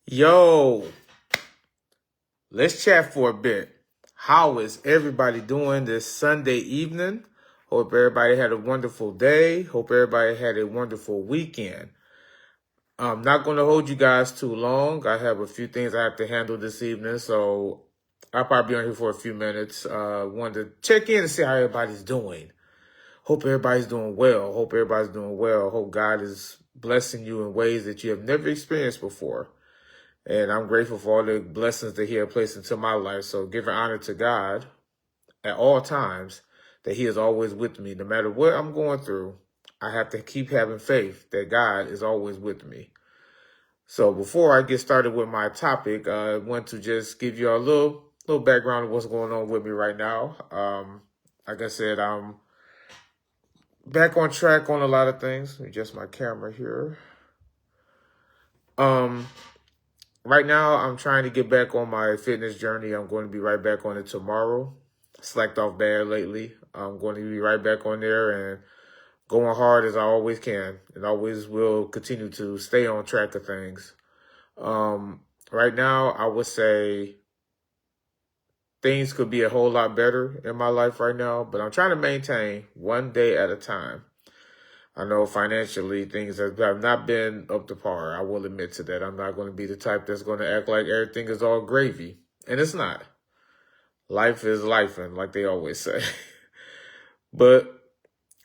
Yo, let's chat for a bit. How is everybody doing this Sunday evening? Hope everybody had a wonderful day. Hope everybody had a wonderful weekend. I'm not going to hold you guys too long. I have a few things I have to handle this evening, so I'll probably be on here for a few minutes. Wanted to check in and see how everybody's doing. Hope everybody's doing well. Hope everybody's doing well. Hope God is blessing you in ways that you have never experienced before. And I'm grateful for all the blessings that he has placed into my life. So giving honor to God at all times, that he is always with me. No matter what I'm going through, I have to keep having faith that God is always with me. So before I get started with my topic, I want to just give you a little background of what's going on with me right now. Like I said, I'm back on track on a lot of things. Adjust my camera here. Right now, I'm trying to get back on my fitness journey. I'm going to be right back on it tomorrow. Slacked off bad lately. I'm going to be right back on there and going hard as I always can, and always will continue to stay on track of things. Right now, I would say things could be a whole lot better in my life right now, but I'm trying to maintain one day at a time. I know financially things have not been up to par. I will admit to that. I'm not going to be the type that's going to act like everything is all gravy. And it's not. Life is life, and like they always say. But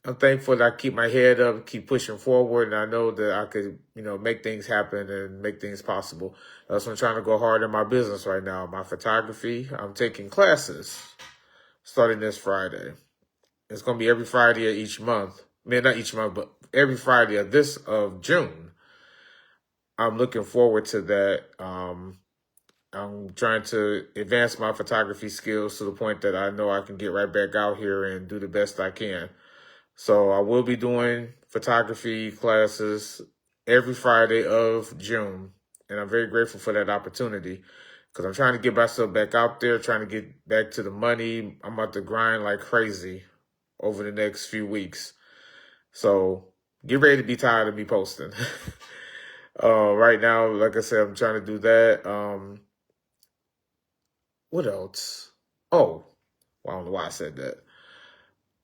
I'm thankful that I keep my head up, keep pushing forward, and I know that I could, make things happen and make things possible. That's why I'm trying to go hard in my business right now. My photography, I'm taking classes starting this Friday. It's going to be every Friday of each month. I mean, not each month, but every Friday of June. I'm looking forward to that. I'm trying to advance my photography skills to the point that I know I can get right back out here and do the best I can. So I will be doing photography classes every Friday of June. And I'm very grateful for that opportunity because I'm trying to get myself back out there, trying to get back to the money. I'm about to grind like crazy over the next few weeks. So get ready to be tired of me posting. Right now, like I said, I'm trying to do that. What else? Oh, well, I don't know why I said that.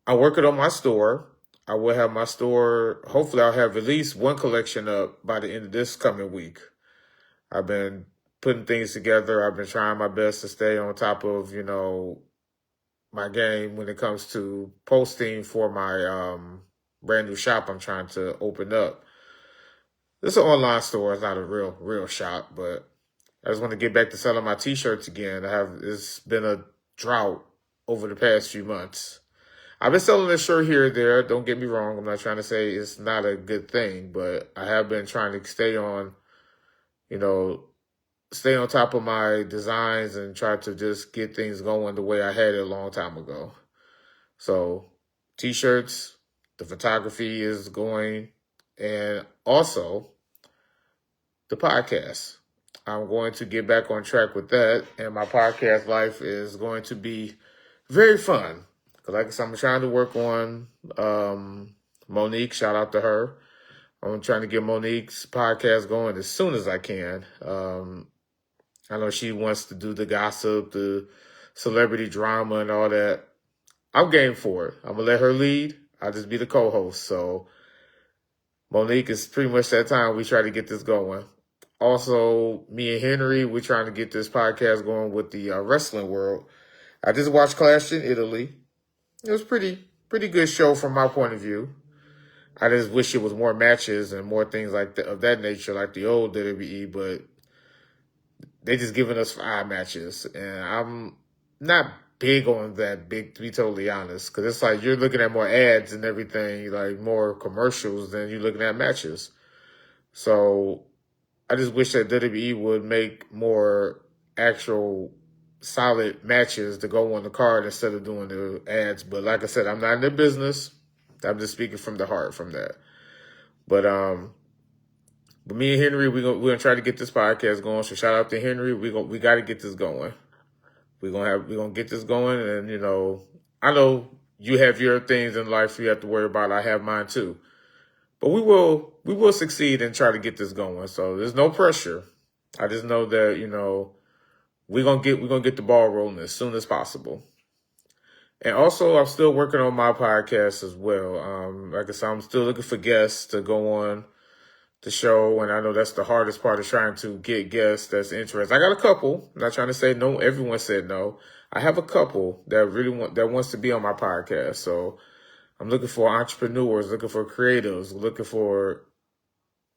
I'm working on my store. I will have my store. Hopefully, I'll have at least one collection up by the end of this coming week. I've been putting things together. I've been trying my best to stay on top of, my game when it comes to posting for my brand new shop I'm trying to open up. This is an online store. It's not a real shop, but I just want to get back to selling my t-shirts again. It's been a drought over the past few months. I've been selling a shirt here or there. Don't get me wrong. I'm not trying to say it's not a good thing, but I have been trying to stay on top of my designs and try to just get things going the way I had it a long time ago. So t-shirts, the photography is going, and also the podcast. I'm going to get back on track with that, and my podcast life is going to be very fun. Because like I said, I'm trying to work on Monique. Shout out to her. I'm trying to get Monique's podcast going as soon as I can. I know she wants to do the gossip, the celebrity drama and all that. I'm game for it. I'm going to let her lead. I'll just be the co-host. So Monique, is pretty much that time we try to get this going. Also, me and Henry, we're trying to get this podcast going with the wrestling world. I just watched Clash in Italy. It was pretty good show from my point of view. I just wish it was more matches and more things of that nature, like the old WWE, but they just giving us 5 matches. And I'm not big on that, to be totally honest, because it's like you're looking at more ads and everything, like more commercials than you're looking at matches. So I just wish that WWE would make more actual solid matches to go on the card instead of doing the ads. But like I said, I'm not in the business. I'm just speaking from the heart from that. But me and Henry, we're gonna try to get this podcast going. So shout out to Henry. We got to get this going. We're gonna get this going, and I know you have your things in life you have to worry about. I have mine too. But we will succeed and try to get this going. So there's no pressure. I just know that, we're gonna get the ball rolling as soon as possible. And also, I'm still working on my podcast as well. Like I said, I'm still looking for guests to go on the show, and I know that's the hardest part of trying to get guests that's interested. I got a couple. I'm not trying to say no. Everyone said no. I have a couple that wants to be on my podcast. So I'm looking for entrepreneurs, looking for creatives, looking for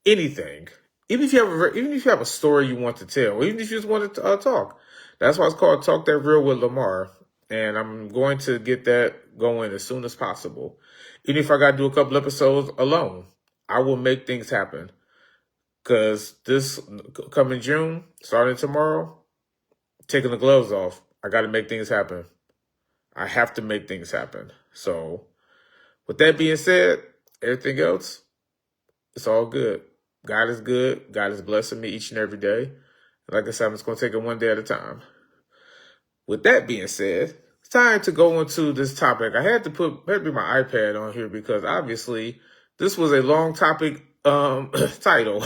anything. Even if you have a story you want to tell, even if you just want to talk. That's why it's called Talk That Real with Lamar. And I'm going to get that going as soon as possible. Even if I got to do a couple episodes alone, I will make things happen. Because this coming June, starting tomorrow, taking the gloves off, I got to make things happen. I have to make things happen. So, with that being said, everything else, it's all good. God is good. God is blessing me each and every day. Like I said, I'm just going to take it one day at a time. With that being said, it's time to go into this topic. I had to put maybe my iPad on here because obviously this was a long topic title.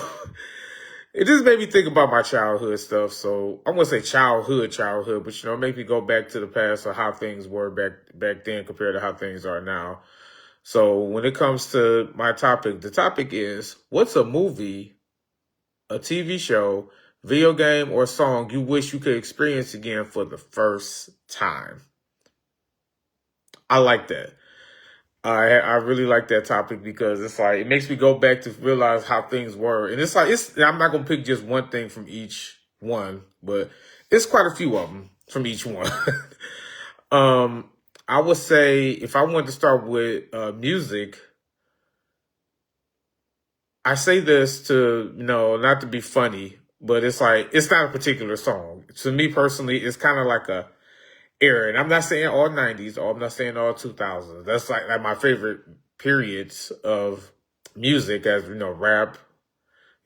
It just made me think about my childhood stuff. So I'm gonna say childhood, but make me go back to the past of how things were back then compared to how things are now. So when it comes to my topic, the topic is, what's a movie, a TV show, video game, or song you wish you could experience again for the first time? I like that. I really like that topic because it's like, it makes me go back to realize how things were. And it's like, I'm not going to pick just one thing from each one, but it's quite a few of them from each one. I would say if I wanted to start with music, I say this to, not to be funny, but it's like, it's not a particular song. To me personally, it's kind of like a era. And I'm not saying all 90s, or I'm not saying all 2000s. That's like my favorite periods of music, as rap,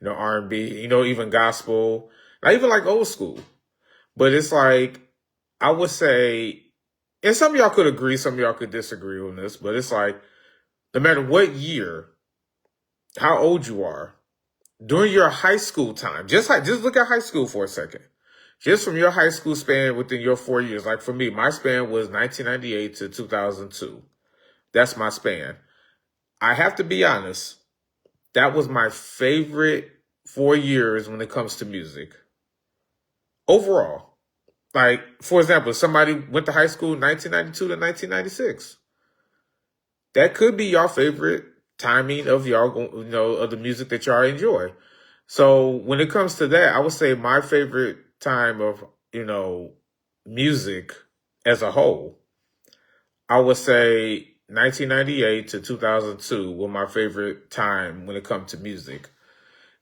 R&B, even gospel. I even like old school. But it's like, I would say, and some of y'all could agree, some of y'all could disagree on this, but it's like, no matter what year, how old you are, during your high school time, just look at high school for a second. Just from your high school span within your 4 years. Like for me, my span was 1998 to 2002. That's my span. I have to be honest. That was my favorite 4 years when it comes to music. Overall. Like, for example, if somebody went to high school 1992 to 1996. That could be your favorite timing of of the music that y'all enjoy. So when it comes to that, I would say my favorite time of, music as a whole, I would say 1998 to 2002 were my favorite time when it comes to music.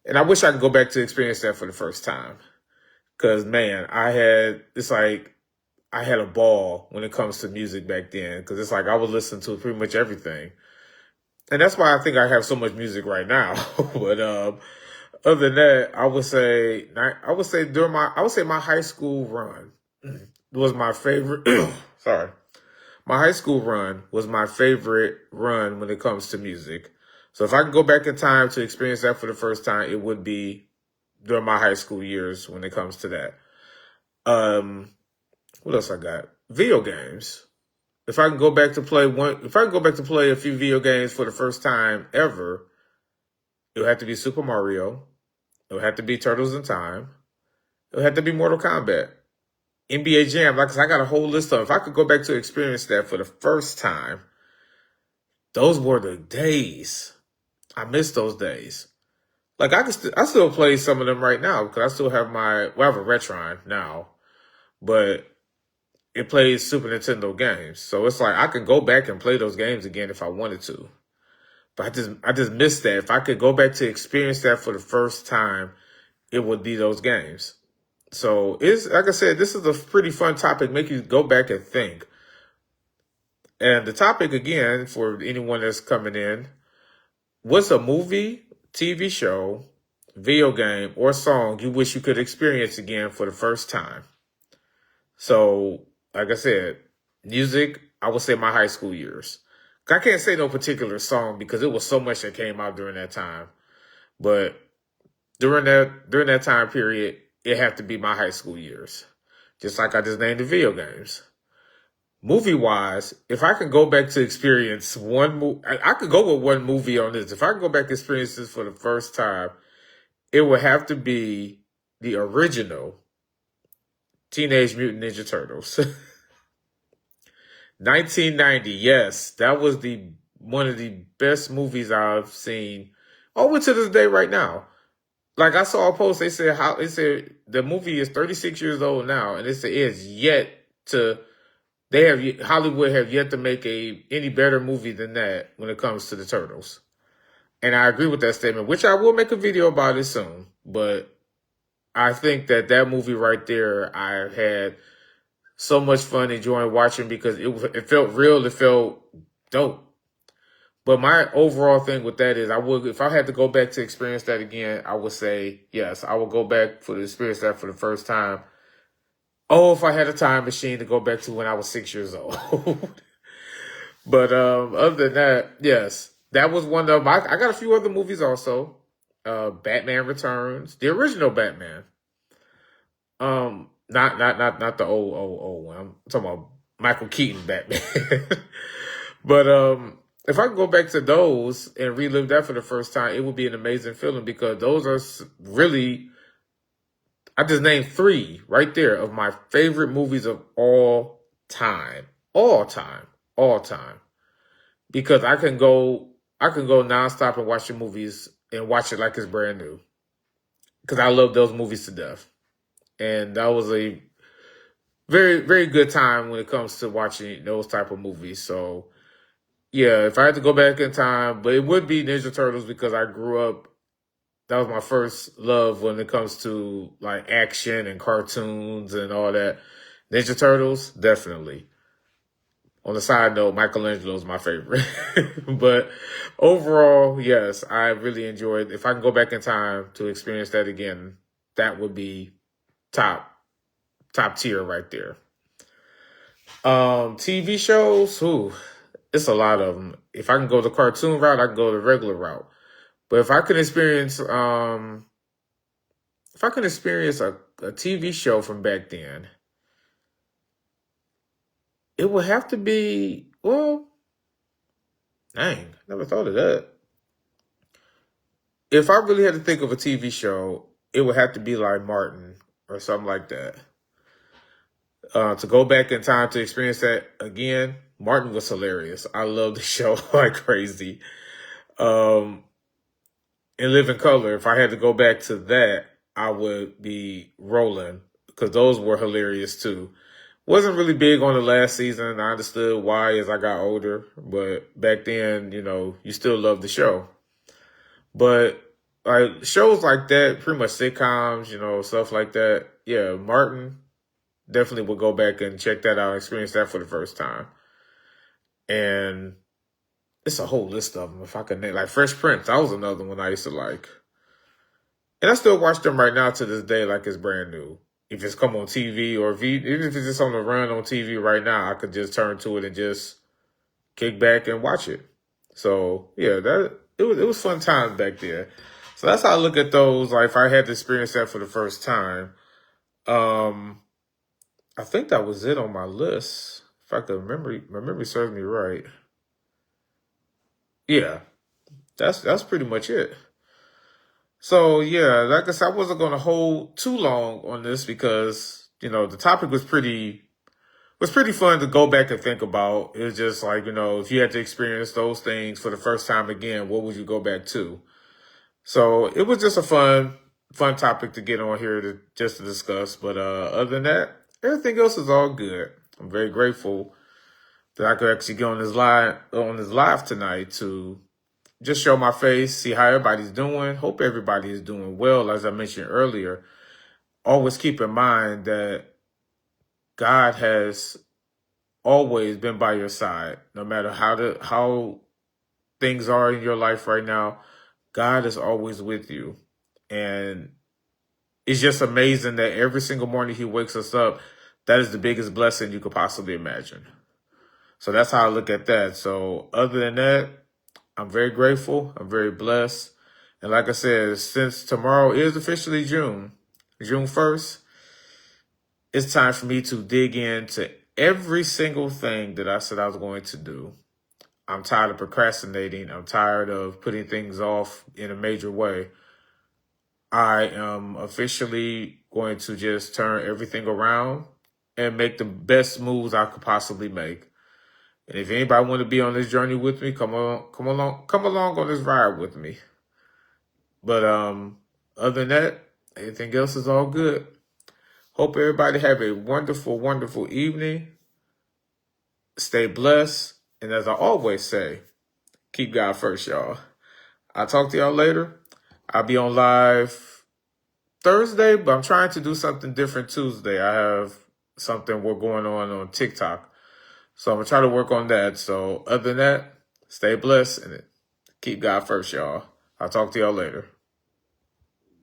And I wish I could go back to experience that for the first time. Because, man, I had a ball when it comes to music back then. Because it's like I would listen to pretty much everything. And that's why I think I have so much music right now. But other than that, I would say my high school run was my favorite. Sorry. My high school run was my favorite run when it comes to music. So if I could go back in time to experience that for the first time, it would be during my high school years when it comes to that. What else I got? Video games. If I can go back to play a few video games for the first time ever, it would have to be Super Mario. It would have to be Turtles in Time. It would have to be Mortal Kombat. NBA Jam, like I got a whole list of. If I could go back to experience that for the first time, those were the days. I miss those days. Like I still play some of them right now because I still have I have a Retron now, but it plays Super Nintendo games. So it's like I can go back and play those games again if I wanted to. But I just miss that. If I could go back to experience that for the first time, it would be those games. So it's like I said, this is a pretty fun topic. Make you go back and think. And the topic again for anyone that's coming in: what's a movie, TV show, video game, or song you wish you could experience again for the first time? So, like I said, music, I would say my high school years. I can't say no particular song because it was so much that came out during that time. But during that time period, it have to be my high school years. Just like I just named the video games. Movie-wise, if I can go back to experience one movie, I could go with one movie on this. If I can go back to experience this for the first time, it would have to be the original Teenage Mutant Ninja Turtles. 1990, yes, that was the one of the best movies I've seen over to this day right now. Like I saw a post, they said the movie is 36 years old now, and they said it's yet to Hollywood have yet to make any better movie than that when it comes to the Turtles. And I agree with that statement, which I will make a video about it soon. But I think that movie right there, I had so much fun enjoying watching because it felt real, it felt dope. But my overall thing with that is if I had to go back to experience that again, I would say, yes, I would go back for the experience that for the first time. Oh, if I had a time machine to go back to when I was 6 years old. But other than that, yes, that was one of my. I got a few other movies also. Batman Returns, the original Batman. Not the old one. I'm talking about Michael Keaton Batman. But if I could go back to those and relive that for the first time, it would be an amazing feeling because those are really. I just named 3 right there of my favorite movies of all time. All time. All time. Because I can go nonstop and watch the movies and watch it like it's brand new. Because I love those movies to death. And that was a very, very good time when it comes to watching those type of movies. So, yeah, if I had to go back in time, but it would be Ninja Turtles because I grew up. That was my first love when it comes to like action and cartoons and all that. Ninja Turtles, definitely. On the side note, Michelangelo's my favorite. But overall, yes, I really enjoyed. If I can go back in time to experience that again, that would be top tier right there. TV shows, it's a lot of them. If I can go the cartoon route, I can go the regular route. But if I can experience a TV show from back then, it would have to be, well, dang, never thought of that. If I really had to think of a TV show, it would have to be like Martin or something like that. To go back in time to experience that again, Martin was hilarious. I love the show like crazy. In Living Color, if I had to go back to that, I would be rolling because those were hilarious too. Wasn't really big on the last season. I understood why as I got older, but back then, you still love the show. But like shows like that, pretty much sitcoms, stuff like that. Yeah, Martin definitely would go back and check that out, experience that for the first time. And it's a whole list of them. If I could name, like Fresh Prince, that was another one I used to like. And I still watch them right now to this day like it's brand new. If it's come on TV or even if it's just on the run on TV right now, I could just turn to it and just kick back and watch it. So yeah, it was fun times back there. So that's how I look at those. Like if I had to experience that for the first time, I think that was it on my list. If I could remember, my memory serves me right. Yeah, that's pretty much it. So yeah, like I said, I wasn't going to hold too long on this because the topic was pretty fun to go back and think about. It was just like if you had to experience those things for the first time again, what would you go back to? So it was just a fun topic to get on here to discuss. But other than that, everything else is all good. I'm very grateful that I could actually get on this live tonight to just show my face, see how everybody's doing. Hope everybody is doing well. As I mentioned earlier, always keep in mind that God has always been by your side, no matter how things are in your life right now. God is always with you, and it's just amazing that every single morning He wakes us up. That is the biggest blessing you could possibly imagine. So that's how I look at that. So other than that, I'm very grateful. I'm very blessed. And like I said, since tomorrow is officially June, June 1st, it's time for me to dig into every single thing that I said I was going to do. I'm tired of procrastinating. I'm tired of putting things off in a major way. I am officially going to just turn everything around and make the best moves I could possibly make. And if anybody want to be on this journey with me, come along on this ride with me. But other than that, anything else is all good. Hope everybody have a wonderful, wonderful evening. Stay blessed. And as I always say, keep God first, y'all. I'll talk to y'all later. I'll be on live Thursday, but I'm trying to do something different Tuesday. I have something we're going on TikTok. So I'm going to try to work on that. So other than that, stay blessed and keep God first, y'all. I'll talk to y'all later.